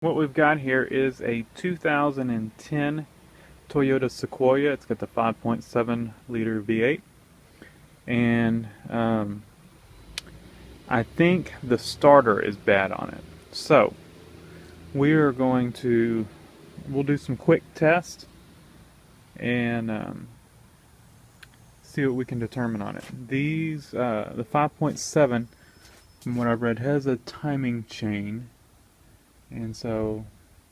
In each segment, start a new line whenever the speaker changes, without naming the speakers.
What we've got here is a 2010 Toyota Sequoia. It's got the 5.7 liter V8, and I think the starter is bad on it. So we'll do some quick tests and see what we can determine on it. The 5.7, from what I've read, has a timing chain, and so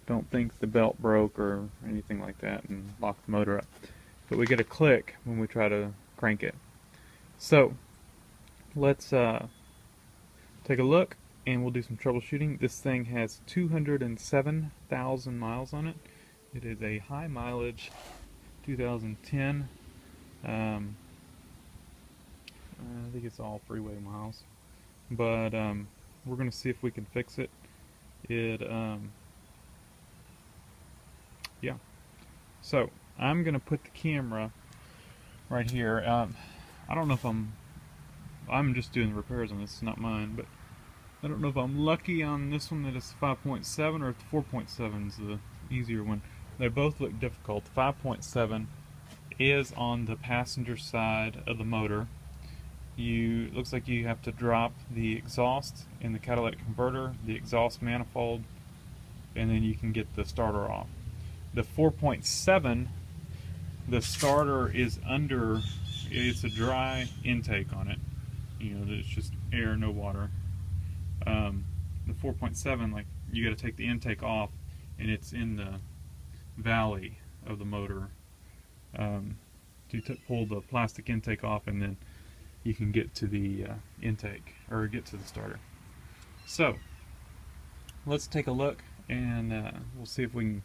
don't think the belt broke or anything like that and lock the motor up. But we get a click when we try to crank it. So let's take a look and we'll do some troubleshooting. This thing has 207,000 miles on it. It is a high mileage 2010. I think it's all freeway miles, but we're going to see if we can fix it. Yeah. So I'm going to put the camera right here. I don't know if I'm just doing the repairs on this, it's not mine, but I don't know if I'm lucky on this one that it's 5.7 or if the 4.7 is the easier one. They both look difficult. The 5.7 is on the passenger side of the motor. Looks like you have to drop the exhaust in the catalytic converter, the exhaust manifold, and then you can get the starter off. The 4.7, the starter is under, it's a dry intake on it. You know, it's just air, no water. The 4.7, like, you got to take the intake off, and it's in the valley of the motor. To pull the plastic intake off, and then you can get to the intake, or get to the starter. So let's take a look, and we'll see if we can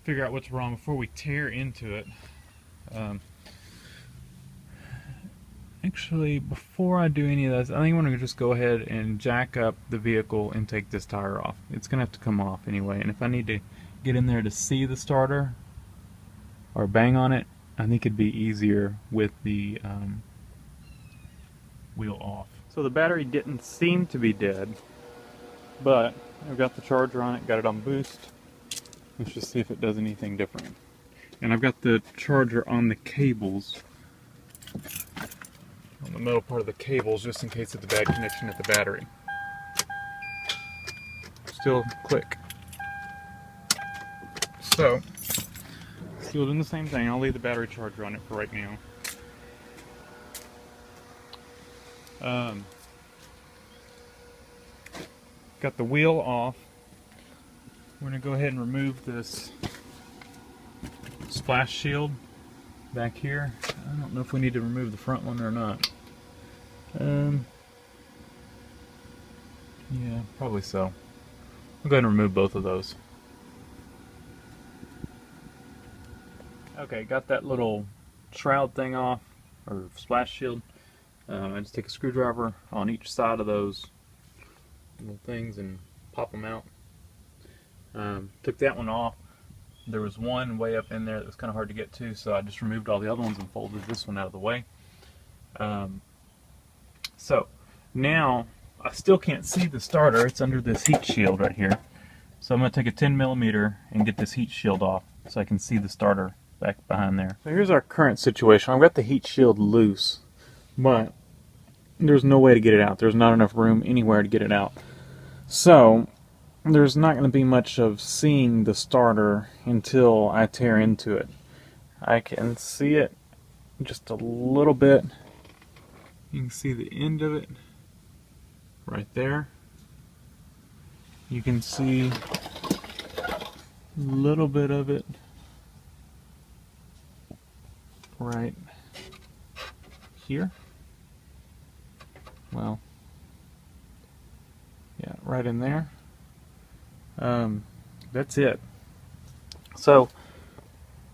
figure out what's wrong before we tear into it. Actually, before I do any of this, I think I'm going to just go ahead and jack up the vehicle and take this tire off. It's going to have to come off anyway, and if I need to get in there to see the starter or bang on it, I think it'd be easier with the wheel off. So the battery didn't seem to be dead, but I've got the charger on it, got it on boost. Let's just see if it does anything different. And I've got the charger on the cables, on the middle part of the cables, just in case it's a bad connection at the battery. Still click. So, still doing the same thing. I'll leave the battery charger on it for right now. Got the wheel off. We're going to go ahead and remove this splash shield back here. I don't know if we need to remove the front one or not. Yeah, probably so. I'll go ahead and remove both of those. Okay, got that little shroud thing off, or splash shield. I just take a screwdriver on each side of those little things and pop them out. Took that one off. There was one way up in there that was kind of hard to get to, so I just removed all the other ones and folded this one out of the way. So now I still can't see the starter. It's under this heat shield right here. So I'm going to take a 10mm and get this heat shield off so I can see the starter back behind there. So here's our current situation. I've got the heat shield loose, but there's no way to get it out. There's not enough room anywhere to get it out. So there's not going to be much of seeing the starter until I tear into it. I can see it just a little bit. You can see the end of it right there. You can see a little bit of it right here. Well, yeah, right in there. That's it. So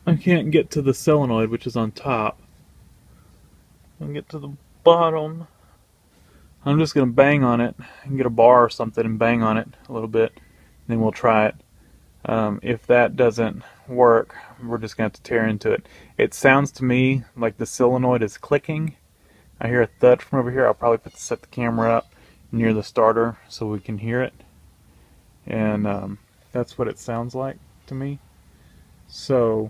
I can't get to the solenoid, which is on top. I can get to the bottom. I'm just going to bang on it and get a bar or something and bang on it a little bit, and then we'll try it. If that doesn't work, we're just going to have to tear into it. It sounds to me like the solenoid is clicking. I hear a thud from over here. I'll probably set the camera up near the starter so we can hear it. And That's what it sounds like to me. So,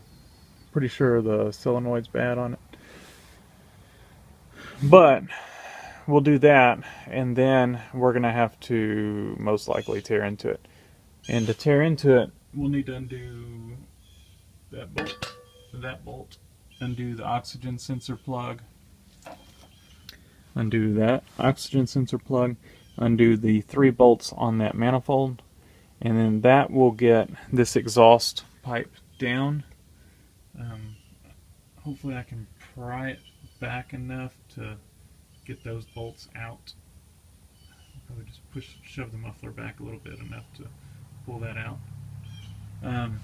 pretty sure the solenoid's bad on it. But we'll do that, and then we're going to have to most likely tear into it. And to tear into it, we'll need to undo that bolt, undo the oxygen sensor plug, undo that oxygen sensor plug, undo the 3 bolts on that manifold, and then that will get this exhaust pipe down. Hopefully I can pry it back enough to get those bolts out. Probably just shove the muffler back a little bit enough to pull that out. And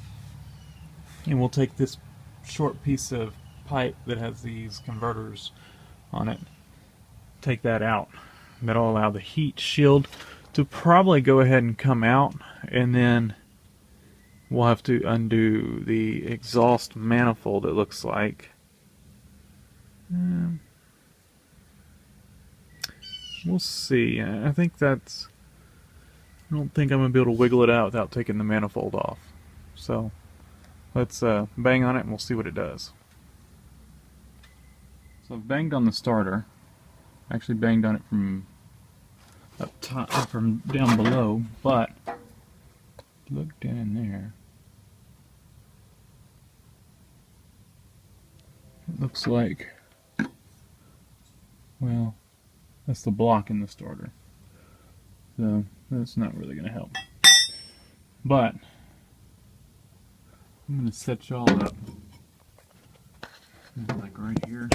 we'll take this short piece of pipe that has these converters on it, take that out. That'll allow the heat shield to probably go ahead and come out, and then we'll have to undo the exhaust manifold, it looks like. We'll see. I think that's... I don't think I'm going to be able to wiggle it out without taking the manifold off. So, let's bang on it and we'll see what it does. So I've banged on the starter. I actually banged on it from up top, from down below, but look down there. It looks like, well, that's the block in the starter. So that's not really going to help. But I'm going to set y'all up, like right here.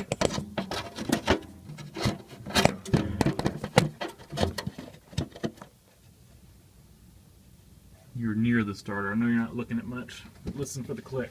You're near the starter. I know you're not looking at much, but listen for the click.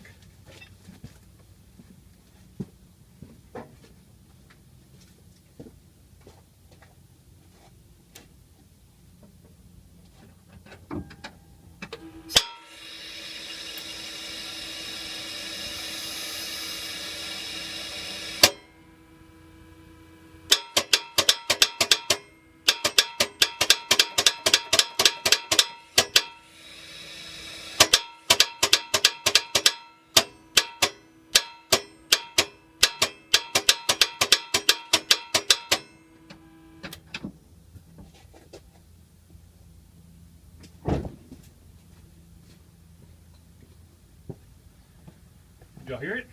Did y'all hear it?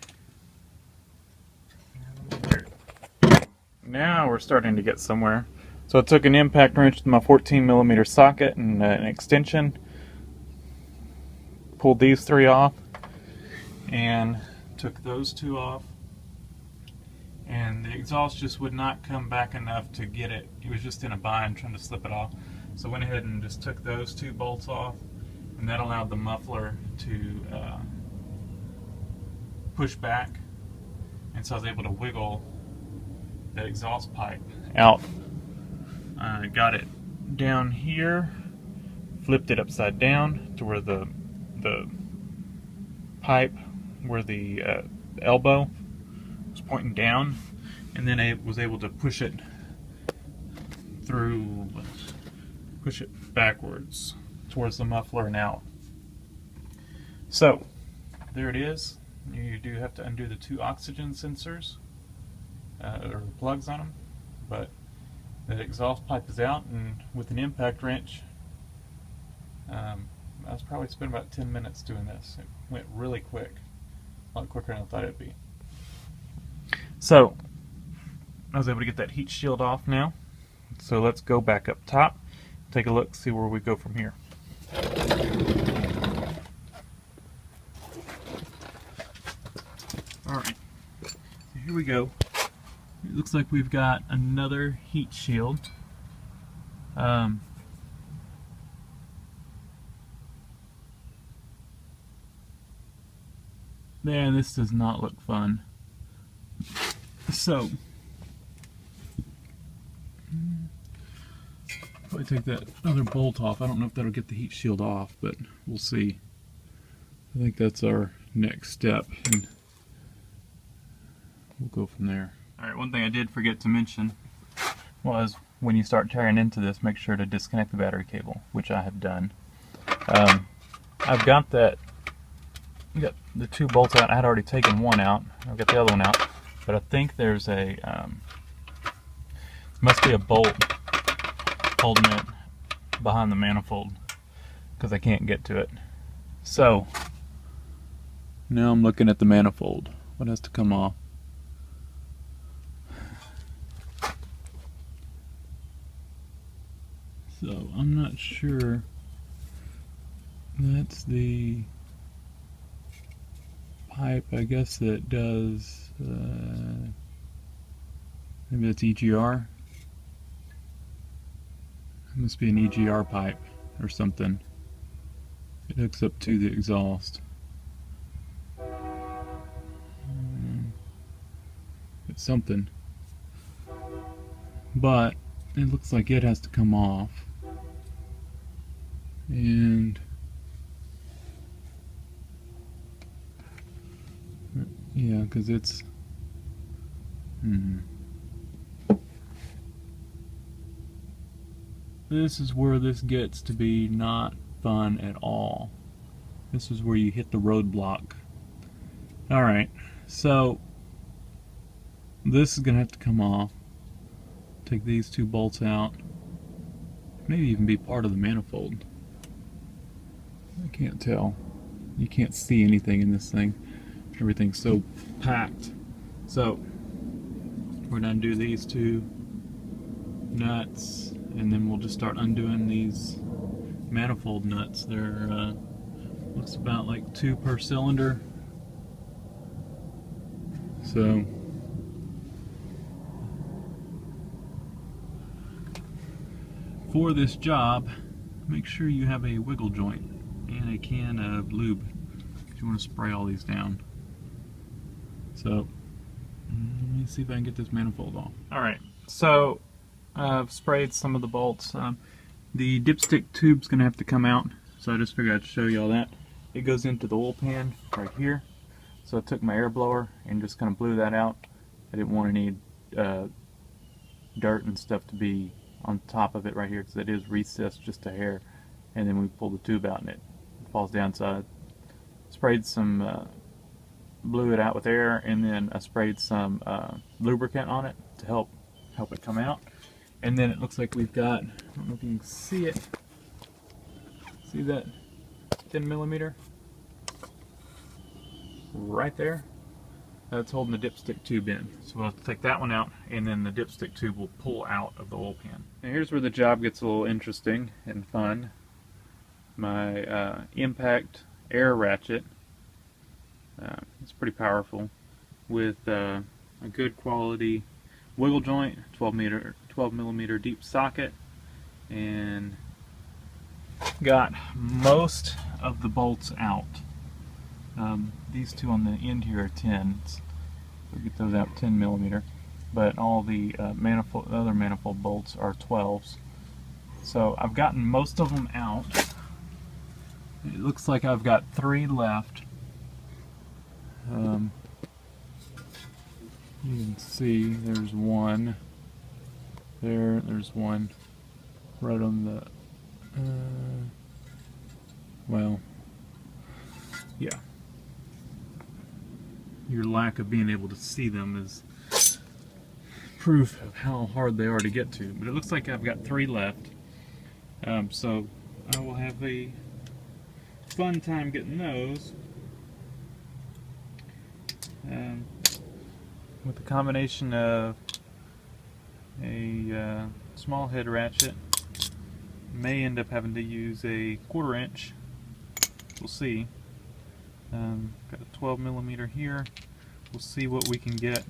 Now we're starting to get somewhere. So I took an impact wrench with my 14mm socket and an extension, pulled these 3 off, and took those 2 off. And the exhaust just would not come back enough to get it. It was just in a bind trying to slip it off. So I went ahead and just took those 2 bolts off, and that allowed the muffler to push back, and so I was able to wiggle that exhaust pipe out. Got it down here, flipped it upside down to where the pipe, where the elbow was pointing down, and then I was able to push it through, push it backwards towards the muffler and out. So there it is. You do have to undo the 2 oxygen sensors, or the plugs on them, but the exhaust pipe is out, and with an impact wrench, I was probably spending about 10 minutes doing this. It went really quick, a lot quicker than I thought it'd be. So, I was able to get that heat shield off now, so let's go back up top, take a look, see where we go from here. Alright, so here we go. It looks like we've got another heat shield. Man, this does not look fun. So, if I take that other bolt off, I don't know if that'll get the heat shield off, but we'll see. I think that's our next step, and we'll go from there. Alright, one thing I did forget to mention was when you start tearing into this, make sure to disconnect the battery cable, which I have done. I've got that. I got the two bolts out. I had already taken one out. I've got the other one out, but I think there's a must be a bolt holding it behind the manifold because I can't get to it. So now I'm looking at the manifold. What has to come off? So I'm not sure. That's the pipe, I guess, that does maybe that's EGR. It must be an EGR pipe or something. It hooks up to the exhaust. It's something, but it looks like it has to come off. And yeah, because it's this is where this gets to be not fun at all. This is where you hit the roadblock. Alright, so this is going to have to come off. Take these two bolts out. Maybe even be part of the manifold. I can't tell. You can't see anything in this thing. Everything's so packed. So we're going to undo these two nuts, and then we'll just start undoing these manifold nuts. They're looks about like 2 per cylinder. So for this job, make sure you have a wiggle joint and a can of lube if you want to spray all these down. So let me see if I can get this manifold off. Alright, so I've sprayed some of the bolts. The dipstick tube's going to have to come out, so I just figured I'd show you all that. It goes into the oil pan right here. So I took my air blower and just kind of blew that out. I didn't want any dirt and stuff to be on top of it right here because it is recessed just a hair. And then we pull the tube out and it falls down. So I sprayed some, blew it out with air, and then I sprayed some lubricant on it to help it come out. And then it looks like we've got, I don't know if you can see it. See that 10mm? Right there. That's holding the dipstick tube in. So we'll have to take that one out, and then the dipstick tube will pull out of the oil pan. Now here's where the job gets a little interesting and fun. My impact air ratchet. It's pretty powerful with a good quality wiggle joint, 12mm deep socket, and got most of the bolts out. These two on the end here are 10s. We'll get those out 10mm, but all the other manifold bolts are 12s. So I've gotten most of them out. It looks like I've got 3 left. You can see there's one there, there's one right on the well, yeah, your lack of being able to see them is proof of how hard they are to get to. But it looks like I've got 3 left, so I will have a fun time getting those. With a combination of a small head ratchet, may end up having to use a 1/4 inch. We'll see. Got a 12mm here. We'll see what we can get